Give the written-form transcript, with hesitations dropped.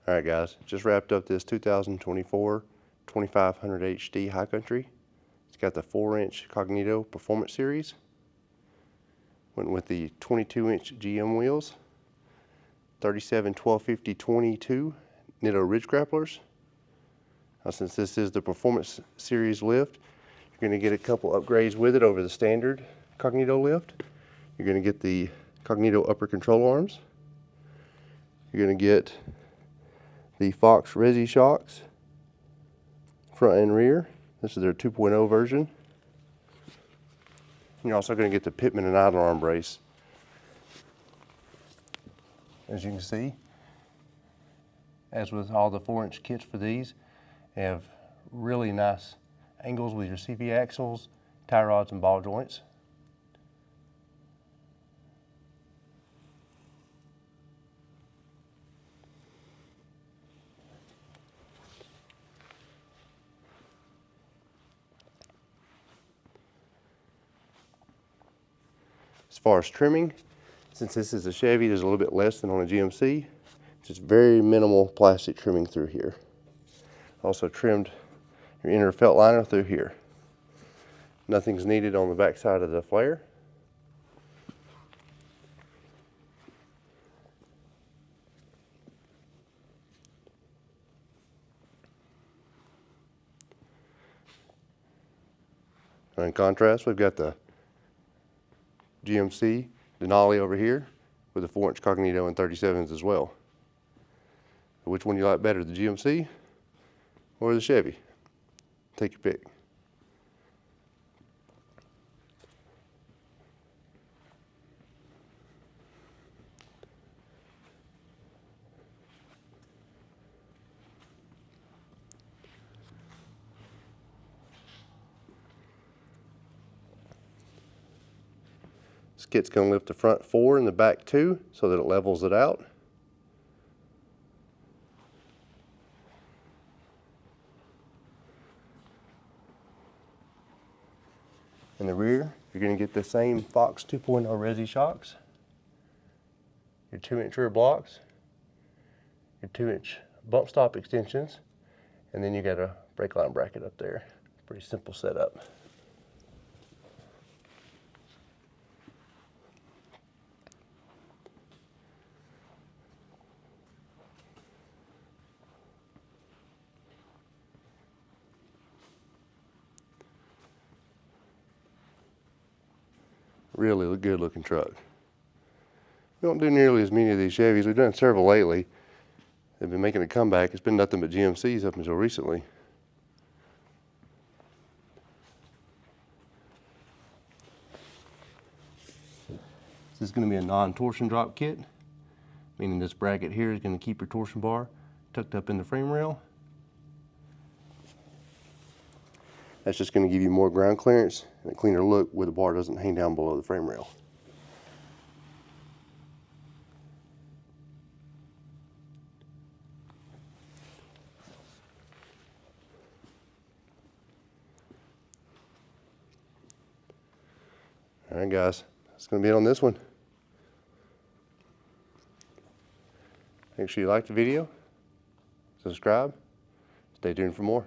Alright guys, just wrapped up this 2024 2500 HD High Country. It's got the 4-inch Cognito Performance Series. Went with the 22-inch GM wheels. 37 1250 22 Nitto Ridge Grapplers. Now since this is the Performance Series lift, you're going to get a couple upgrades with it over the standard Cognito lift. You're going to get the Cognito upper control arms. You're going to get the Fox Resi shocks, front and rear. This is their 2.0 version. You're also going to get the Pitman and idler arm brace. As you can see, as with all the 4-inch kits for these, they have really nice angles with your CV axles, tie rods, and ball joints. As far as trimming, since this is a Chevy, there's a little bit less than on a GMC. Just very minimal plastic trimming through here. Also trimmed your inner felt liner through here. Nothing's needed on the back side of the flare. In contrast, we've got the GMC Denali over here with a 4-inch Cognito and 37s as well. Which one do you like better, the GMC or the Chevy? Take your pick. This kit's going to lift the front 4 and the back 2 so that it levels it out. In the rear, you're going to get the same Fox 2.0 Resi shocks, your 2-inch rear blocks, your 2-inch bump stop extensions, and then you got a brake line bracket up there. Pretty simple setup. Really good looking truck. We don't do nearly as many of these Chevys. We've done several lately. They've been making a comeback. It's been nothing but GMCs up until recently. This is going to be a non-torsion drop kit, meaning this bracket here is going to keep your torsion bar tucked up in the frame rail. That's just going to give you more ground clearance and a cleaner look where the bar doesn't hang down below the frame rail. Alright guys, that's going to be it on this one. Make sure you like the video, subscribe, stay tuned for more.